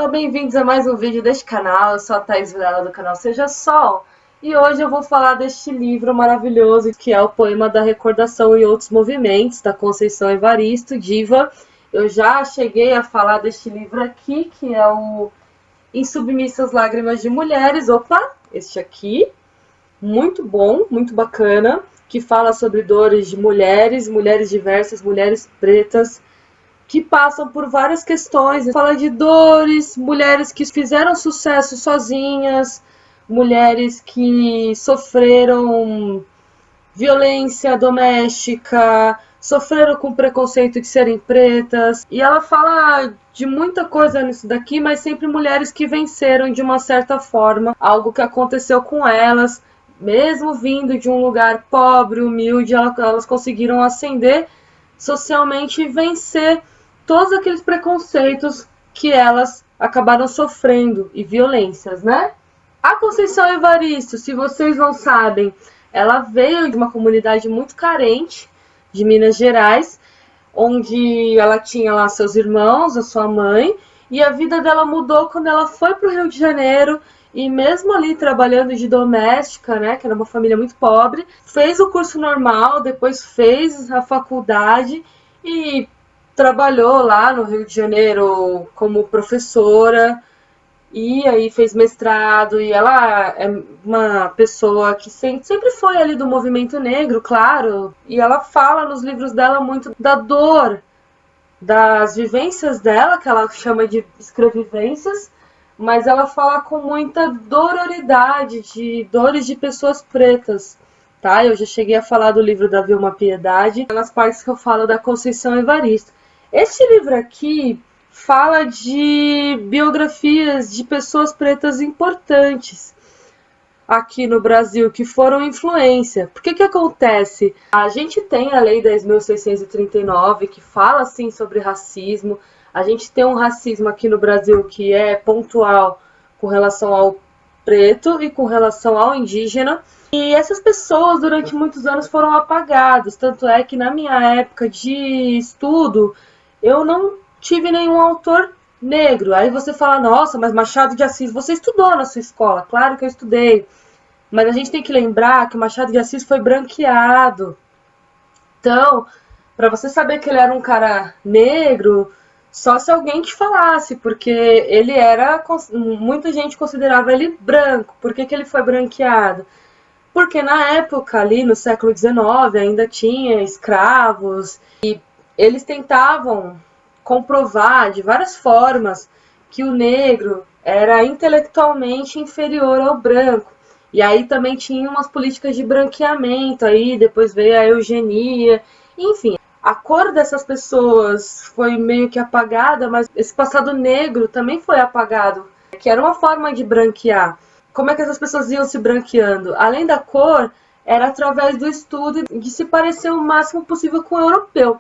pessoal, bem-vindos a mais um vídeo deste canal. Eu sou a Thaís Vilela do canal Seja Sol e hoje eu vou falar deste livro maravilhoso que é o Poema da Recordação e Outros Movimentos, da Conceição Evaristo, diva. Eu já cheguei a falar deste livro aqui, que é o Insubmissas Lágrimas de Mulheres. Opa, este aqui, muito bom, muito bacana, que fala sobre dores de mulheres, mulheres diversas, mulheres pretas, que passam por várias questões. Fala de dores, mulheres que fizeram sucesso sozinhas, mulheres que sofreram violência doméstica, sofreram com preconceito de serem pretas. E ela fala de muita coisa nisso daqui, mas sempre mulheres que venceram de uma certa forma algo que aconteceu com elas, mesmo vindo de um lugar pobre, humilde, elas conseguiram ascender socialmente e vencer todos aqueles preconceitos que elas acabaram sofrendo e violências, né? A Conceição Evaristo, se vocês não sabem, ela veio de uma comunidade muito carente de Minas Gerais, onde ela tinha lá seus irmãos, a sua mãe, e a vida dela mudou quando ela foi para o Rio de Janeiro e mesmo ali trabalhando de doméstica, né, que era uma família muito pobre, fez o curso normal, depois fez a faculdade e trabalhou lá no Rio de Janeiro como professora e aí fez mestrado. E ela é uma pessoa que sempre foi ali do movimento negro, claro, e ela fala nos livros dela muito da dor, das vivências dela, que ela chama de escrevivências, mas ela fala com muita dororidade, de dores de pessoas pretas. Tá? Eu já cheguei a falar do livro da Vilma Piedade, nas partes que eu falo da Conceição Evaristo. Este livro aqui fala de biografias de pessoas pretas importantes aqui no Brasil, que foram influência. Por que acontece? A gente tem a Lei 10.639, que fala assim sobre racismo. A gente tem um racismo aqui no Brasil que é pontual com relação ao preto e com relação ao indígena. E essas pessoas, durante muitos anos, foram apagadas. Tanto é que na minha época de estudo, eu não tive nenhum autor negro. Aí você fala, nossa, mas Machado de Assis, você estudou na sua escola? Claro que eu estudei. Mas a gente tem que lembrar que o Machado de Assis foi branqueado. Então, para você saber que ele era um cara negro, só se alguém te falasse, porque ele era... Muita gente considerava ele branco. Por que ele foi branqueado? Porque na época, ali no século XIX, ainda tinha escravos e eles tentavam comprovar de várias formas que o negro era intelectualmente inferior ao branco. E aí também tinha umas políticas de branqueamento, aí depois veio a eugenia, enfim. A cor dessas pessoas foi meio que apagada, mas esse passado negro também foi apagado, que era uma forma de branquear. Como é que essas pessoas iam se branqueando? Além da cor, era através do estudo de se parecer o máximo possível com o europeu.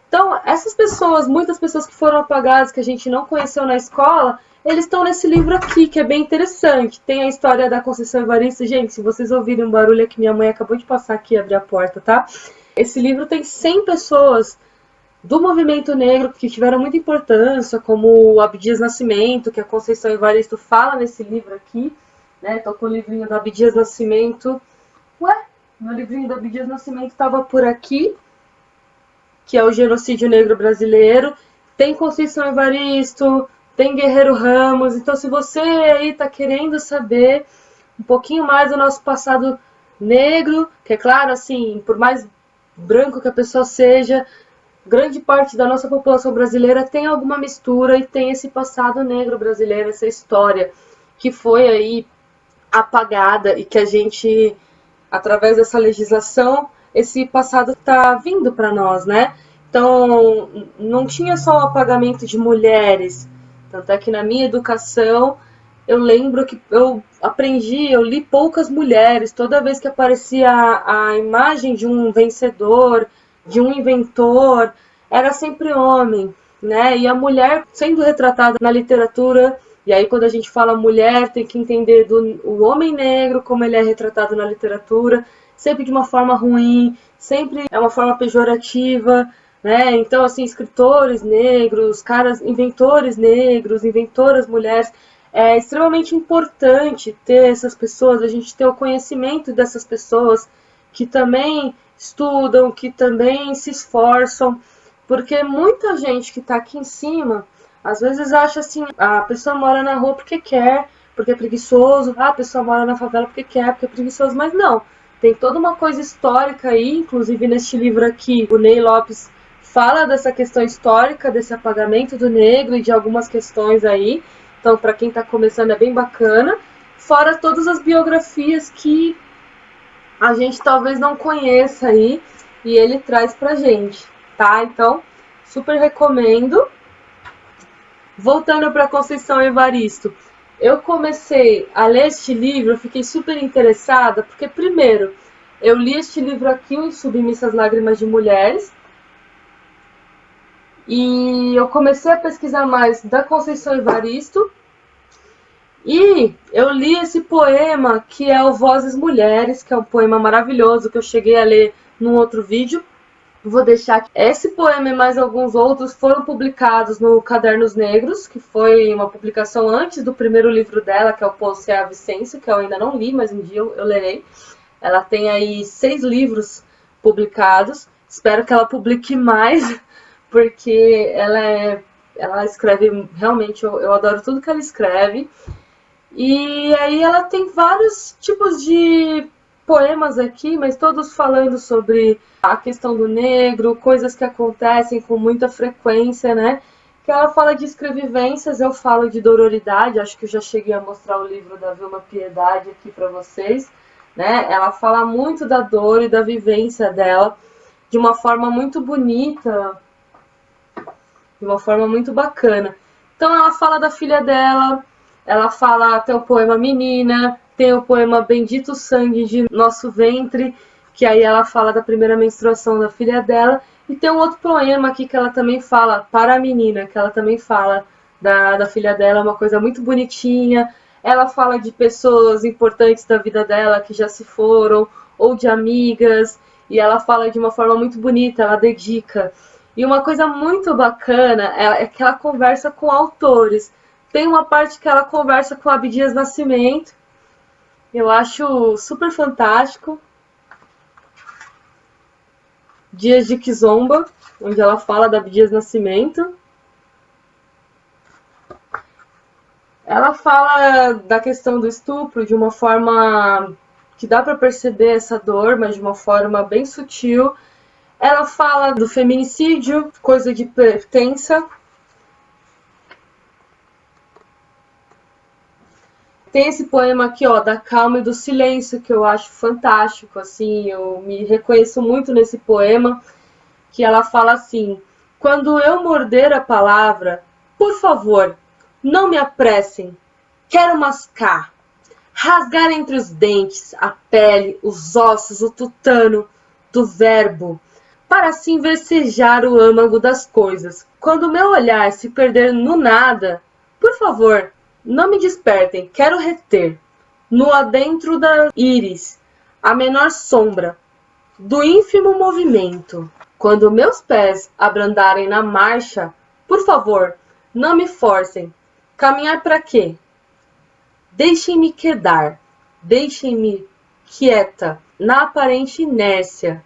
Então, essas pessoas, muitas pessoas que foram apagadas, que a gente não conheceu na escola, eles estão nesse livro aqui, que é bem interessante. Tem a história da Conceição Evaristo. Gente, se vocês ouvirem um barulho é que minha mãe acabou de passar aqui e abrir a porta, tá? Esse livro tem 100 pessoas do movimento negro que tiveram muita importância, como o Abdias Nascimento, que a Conceição Evaristo fala nesse livro aqui, né? Tô com o livrinho do Abdias Nascimento. Ué, meu livrinho do Abdias Nascimento estava por aqui, que é o genocídio negro brasileiro. Tem Conceição Evaristo, tem Guerreiro Ramos. Então, se você aí está querendo saber um pouquinho mais do nosso passado negro, que é claro, assim, por mais branco que a pessoa seja, grande parte da nossa população brasileira tem alguma mistura e tem esse passado negro brasileiro, essa história que foi aí apagada e que a gente, através dessa legislação, esse passado está vindo para nós, né? Então, não tinha só o apagamento de mulheres. Tanto é que na minha educação, eu lembro que eu li poucas mulheres. Toda vez que aparecia a imagem de um vencedor, de um inventor, era sempre homem, né? E a mulher sendo retratada na literatura. E aí, quando a gente fala mulher, tem que entender o homem negro, como ele é retratado na literatura, sempre de uma forma ruim, sempre é uma forma pejorativa, né? Então, assim, escritores negros, caras, inventores negros, inventoras mulheres. É extremamente importante ter essas pessoas, a gente ter o conhecimento dessas pessoas que também estudam, que também se esforçam, porque muita gente que está aqui em cima, às vezes acha assim, a pessoa mora na rua porque quer, porque é preguiçoso, a pessoa mora na favela porque quer, porque é preguiçoso, mas não. Tem toda uma coisa histórica aí, inclusive neste livro aqui, o Ney Lopes fala dessa questão histórica, desse apagamento do negro e de algumas questões aí. Então, para quem está começando, é bem bacana. Fora todas as biografias que a gente talvez não conheça aí e ele traz pra gente, tá? Então, super recomendo. Voltando para Conceição Evaristo, eu comecei a ler este livro, eu fiquei super interessada, porque primeiro, eu li este livro aqui, Em Submissas Lágrimas de Mulheres, e eu comecei a pesquisar mais da Conceição Evaristo, e eu li esse poema que é o Vozes Mulheres, que é um poema maravilhoso que eu cheguei a ler num outro vídeo. Vou deixar aqui. Esse poema e mais alguns outros foram publicados no Cadernos Negros, que foi uma publicação antes do primeiro livro dela, que é o Posse à Vicência, que eu ainda não li, mas um dia eu lerei. Ela tem aí 6 livros publicados. Espero que ela publique mais, porque ela escreve realmente, eu adoro tudo que ela escreve. E aí ela tem vários tipos de poemas aqui, mas todos falando sobre a questão do negro, coisas que acontecem com muita frequência, né? Que ela fala de escrevivências, eu falo de dororidade, acho que eu já cheguei a mostrar o livro da Vilma Piedade aqui para vocês, né? Ela fala muito da dor e da vivência dela de uma forma muito bonita, de uma forma muito bacana. Então ela fala da filha dela, ela fala até o poema Menina, tem o poema Bendito Sangue de Nosso Ventre, que aí ela fala da primeira menstruação da filha dela, e tem um outro poema aqui que ela também fala, Para a Menina, que ela também fala da filha dela, uma coisa muito bonitinha. Ela fala de pessoas importantes da vida dela que já se foram, ou de amigas, e ela fala de uma forma muito bonita, ela dedica. E uma coisa muito bacana é que ela conversa com autores. Tem uma parte que ela conversa com Abdias Nascimento, eu acho super fantástico. Dias de Kizomba, onde ela fala da Abdias Nascimento. Ela fala da questão do estupro de uma forma que dá para perceber essa dor, mas de uma forma bem sutil. Ela fala do feminicídio, coisa de pertença. Tem esse poema aqui, ó, da calma e do silêncio, que eu acho fantástico, assim, eu me reconheço muito nesse poema, que ela fala assim: quando eu morder a palavra, por favor, não me apressem, quero mascar, rasgar entre os dentes a pele, os ossos, o tutano do verbo, para assim versejar o âmago das coisas. Quando meu olhar se perder no nada, por favor, não me despertem, quero reter, no adentro da íris, a menor sombra do ínfimo movimento. Quando meus pés abrandarem na marcha, por favor, não me forcem. Caminhar para quê? Deixem-me quedar, deixem-me quieta, na aparente inércia.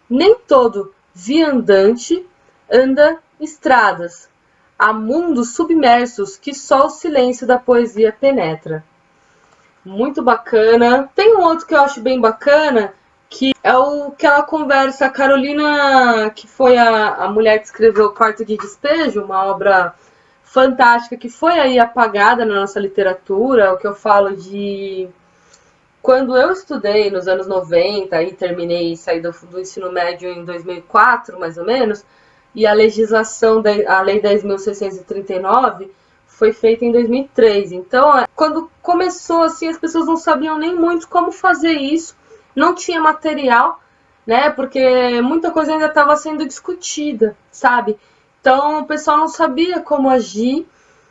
Nem todo viandante anda estradas. Há mundos submersos que só o silêncio da poesia penetra. Muito bacana. Tem um outro que eu acho bem bacana, que é o que ela conversa, a Carolina, que foi a mulher que escreveu O Quarto de Despejo, uma obra fantástica que foi aí apagada na nossa literatura, o que eu falo de... Quando eu estudei nos anos 90 e terminei, saí do ensino médio em 2004, mais ou menos, e a legislação, a Lei 10.639, foi feita em 2003. Então, quando começou assim, as pessoas não sabiam nem muito como fazer isso, não tinha material, né? Porque muita coisa ainda estava sendo discutida, sabe? Então, o pessoal não sabia como agir.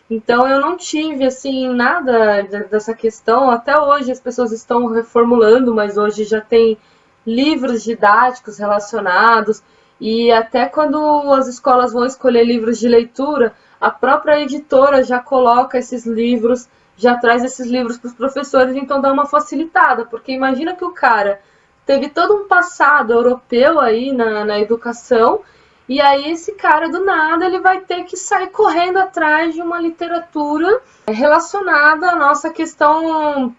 Então, eu não tive, assim, nada dessa questão. Até hoje as pessoas estão reformulando, mas hoje já tem livros didáticos relacionados. E até quando as escolas vão escolher livros de leitura, a própria editora já coloca esses livros, já traz esses livros para os professores, então dá uma facilitada, porque imagina que o cara teve todo um passado europeu aí na educação, e aí esse cara do nada ele vai ter que sair correndo atrás de uma literatura relacionada à nossa questão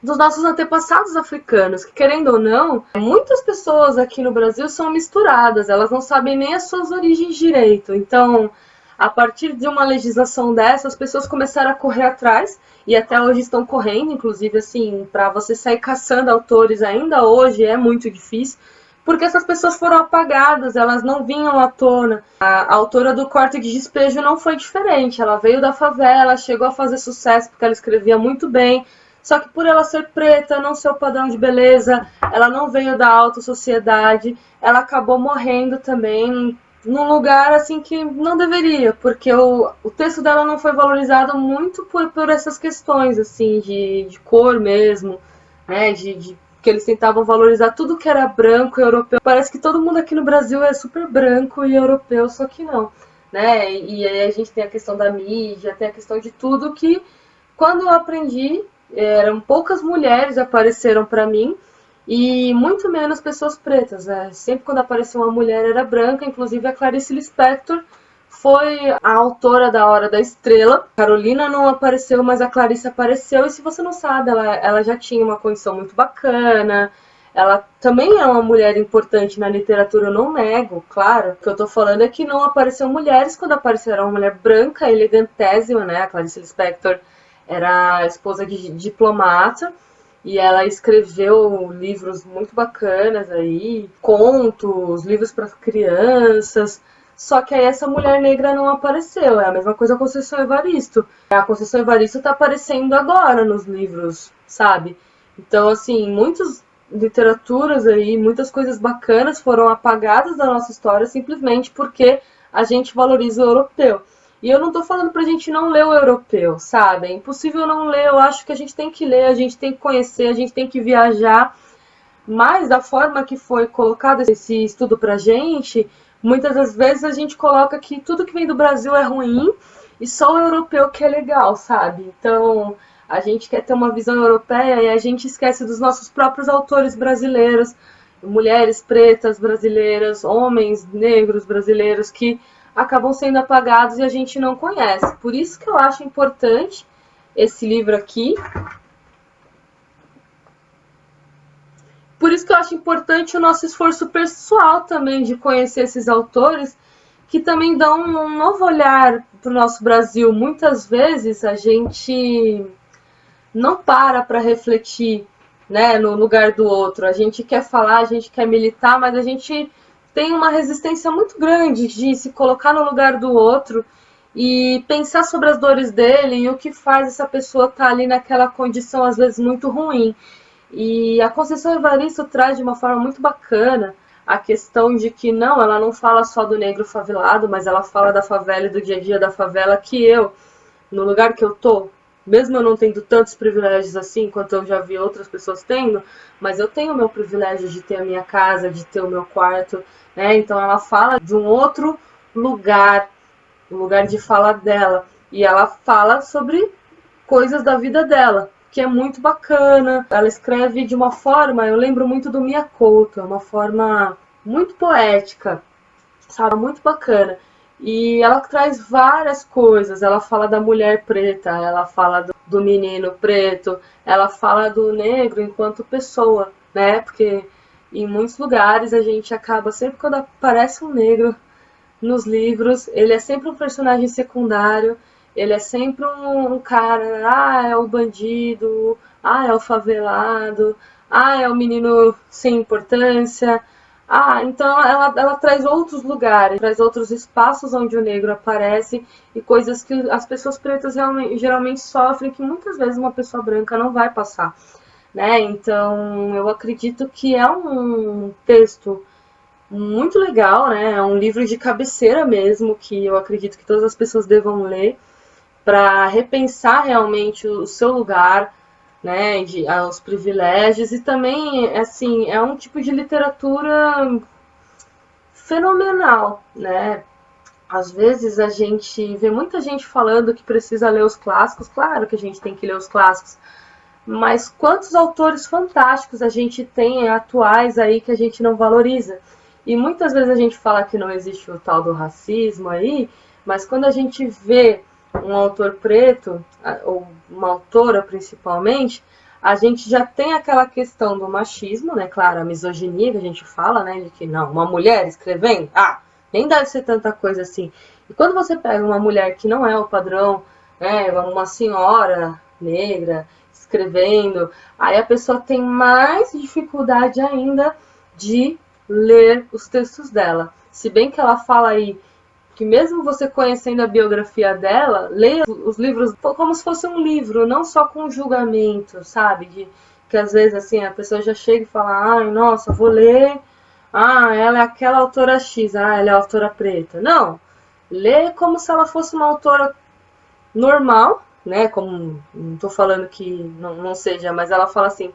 dos nossos antepassados africanos, que querendo ou não, muitas pessoas aqui no Brasil são misturadas, elas não sabem nem as suas origens direito. Então, a partir de uma legislação dessa, as pessoas começaram a correr atrás, e até hoje estão correndo, inclusive, assim, para você sair caçando autores ainda hoje é muito difícil, porque essas pessoas foram apagadas, elas não vinham à tona. A autora do Quarto de Despejo não foi diferente, ela veio da favela, chegou a fazer sucesso porque ela escrevia muito bem, só que por ela ser preta, não ser o padrão de beleza, ela não veio da alta sociedade, ela acabou morrendo também num lugar assim que não deveria, porque o texto dela não foi valorizado muito por essas questões assim de cor mesmo, né, que eles tentavam valorizar tudo que era branco e europeu. Parece que todo mundo aqui no Brasil é super branco e europeu, só que não, né? E aí a gente tem a questão da mídia, tem a questão de tudo que quando eu aprendi, eram poucas mulheres apareceram para mim e muito menos pessoas pretas. Né? Sempre quando apareceu uma mulher era branca, inclusive a Clarice Lispector foi a autora da Hora da Estrela. Carolina não apareceu, mas a Clarice apareceu. E se você não sabe, ela já tinha uma condição muito bacana. Ela também é uma mulher importante na literatura, eu não nego, claro. O que eu tô falando é que não apareceu mulheres. Quando apareceu era uma mulher branca, elegantésima, né? A Clarice Lispector era esposa de diplomata e ela escreveu livros muito bacanas aí, contos, livros para crianças. Só que aí essa mulher negra não apareceu. É a mesma coisa com a Conceição Evaristo. A Conceição Evaristo tá aparecendo agora nos livros, sabe? Então, assim, muitas literaturas aí, muitas coisas bacanas foram apagadas da nossa história simplesmente porque a gente valoriza o europeu. E eu não tô falando pra gente não ler o europeu, sabe? É impossível não ler, eu acho que a gente tem que ler, a gente tem que conhecer, a gente tem que viajar. Mas da forma que foi colocado esse estudo pra gente, muitas das vezes a gente coloca que tudo que vem do Brasil é ruim e só o europeu que é legal, sabe? Então, a gente quer ter uma visão europeia e a gente esquece dos nossos próprios autores brasileiros, mulheres pretas brasileiras, homens negros brasileiros que acabam sendo apagados e a gente não conhece. Por isso que eu acho importante esse livro aqui. Por isso que eu acho importante o nosso esforço pessoal também de conhecer esses autores que também dão um novo olhar para o nosso Brasil. Muitas vezes a gente não para refletir, né, no lugar do outro. A gente quer falar, a gente quer militar, mas a gente tem uma resistência muito grande de se colocar no lugar do outro e pensar sobre as dores dele e o que faz essa pessoa estar ali naquela condição, às vezes, muito ruim. E a Conceição Evaristo traz de uma forma muito bacana a questão de que não, ela não fala só do negro favelado, mas ela fala da favela e do dia a dia da favela, que eu, no lugar que eu tô, mesmo eu não tendo tantos privilégios assim quanto eu já vi outras pessoas tendo, mas eu tenho o meu privilégio de ter a minha casa, de ter o meu quarto, né? Então ela fala de um outro lugar, o lugar de fala dela, e ela fala sobre coisas da vida dela, que é muito bacana. Ela escreve de uma forma, eu lembro muito do Mia Couto, é uma forma muito poética, sabe? Muito bacana. E ela traz várias coisas. Ela fala da mulher preta, ela fala do menino preto, ela fala do negro enquanto pessoa, né? Porque em muitos lugares a gente acaba, sempre quando aparece um negro nos livros, ele é sempre um personagem secundário, ele é sempre um cara, é o bandido, é o favelado, é o menino sem importância. Então ela traz outros lugares, traz outros espaços onde o negro aparece e coisas que as pessoas pretas geralmente sofrem, que muitas vezes uma pessoa branca não vai passar, né? Então eu acredito que é um texto muito legal, né? É um livro de cabeceira mesmo, que eu acredito que todas as pessoas devam ler para repensar realmente o seu lugar, né, aos privilégios, e também, assim, é um tipo de literatura fenomenal, né? Às vezes a gente vê muita gente falando que precisa ler os clássicos, claro que a gente tem que ler os clássicos, mas quantos autores fantásticos a gente tem atuais aí que a gente não valoriza? E muitas vezes a gente fala que não existe o tal do racismo aí, mas quando a gente vê um autor preto, ou uma autora principalmente, a gente já tem aquela questão do machismo, né? Claro, a misoginia que a gente fala, né? De que não, uma mulher escrevendo, nem deve ser tanta coisa assim. E quando você pega uma mulher que não é o padrão, né? Uma senhora negra escrevendo, aí a pessoa tem mais dificuldade ainda de ler os textos dela. Se bem que ela fala aí que mesmo você conhecendo a biografia dela, leia os livros como se fosse um livro, não só com julgamento, sabe? Que às vezes assim a pessoa já chega e fala, ai, nossa, vou ler, ela é aquela autora X, ela é a autora preta. Não, lê como se ela fosse uma autora normal, né? Como não estou falando que não seja, mas ela fala assim,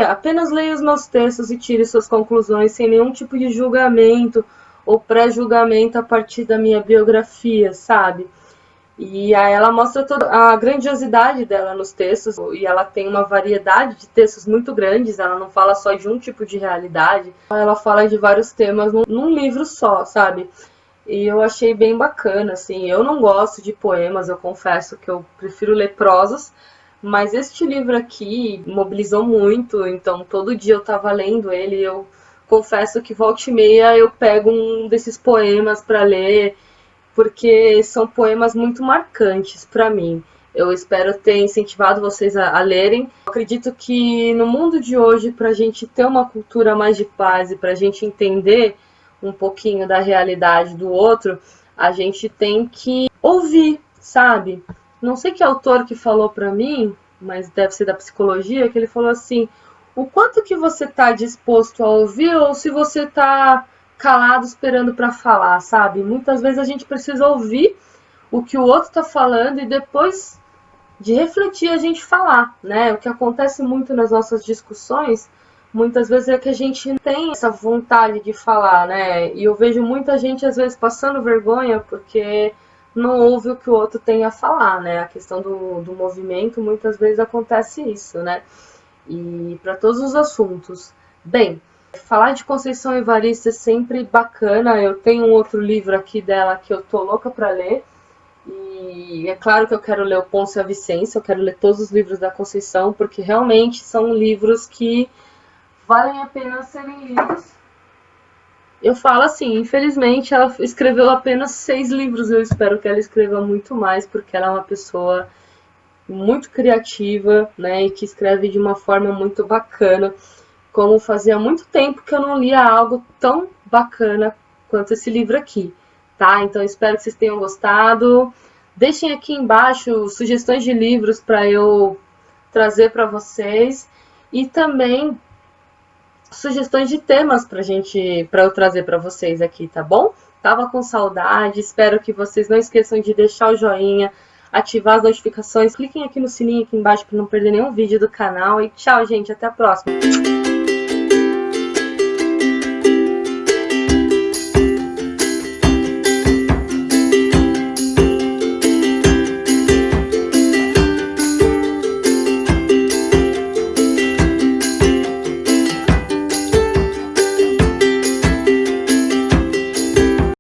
apenas leia os meus textos e tire suas conclusões sem nenhum tipo de julgamento ou pré-julgamento a partir da minha biografia, sabe? E aí ela mostra toda a grandiosidade dela nos textos, e ela tem uma variedade de textos muito grandes, ela não fala só de um tipo de realidade, ela fala de vários temas num livro só, sabe? E eu achei bem bacana, assim, eu não gosto de poemas, eu confesso que eu prefiro ler prosas, mas este livro aqui mobilizou muito, então todo dia eu tava lendo ele, eu confesso que volta e meia eu pego um desses poemas para ler, porque são poemas muito marcantes para mim. Eu espero ter incentivado vocês a lerem. Eu acredito que no mundo de hoje, para a gente ter uma cultura mais de paz e para a gente entender um pouquinho da realidade do outro, a gente tem que ouvir, sabe? Não sei que autor que falou para mim, mas deve ser da psicologia, que ele falou assim, o quanto que você está disposto a ouvir ou se você está calado esperando para falar, sabe? Muitas vezes a gente precisa ouvir o que o outro está falando e depois de refletir a gente falar, né? O que acontece muito nas nossas discussões, muitas vezes é que a gente não tem essa vontade de falar, né? E eu vejo muita gente às vezes passando vergonha porque não ouve o que o outro tem a falar, né? A questão do movimento, muitas vezes acontece isso, né? E para todos os assuntos. Bem, falar de Conceição Evaristo é sempre bacana. Eu tenho um outro livro aqui dela que eu tô louca para ler. E é claro que eu quero ler o Ponce e a Vicência, eu quero ler todos os livros da Conceição, porque realmente são livros que valem a pena serem lidos. Eu falo assim, infelizmente ela escreveu apenas 6 livros, eu espero que ela escreva muito mais, porque ela é uma pessoa muito criativa, né, e que escreve de uma forma muito bacana, como fazia muito tempo que eu não lia algo tão bacana quanto esse livro aqui, tá? Então espero que vocês tenham gostado. Deixem aqui embaixo sugestões de livros para eu trazer para vocês e também sugestões de temas para eu trazer para vocês aqui, tá bom? Tava com saudade, espero que vocês não esqueçam de deixar o joinha, ativar as notificações, cliquem aqui no sininho aqui embaixo para não perder nenhum vídeo do canal e tchau, gente, até a próxima!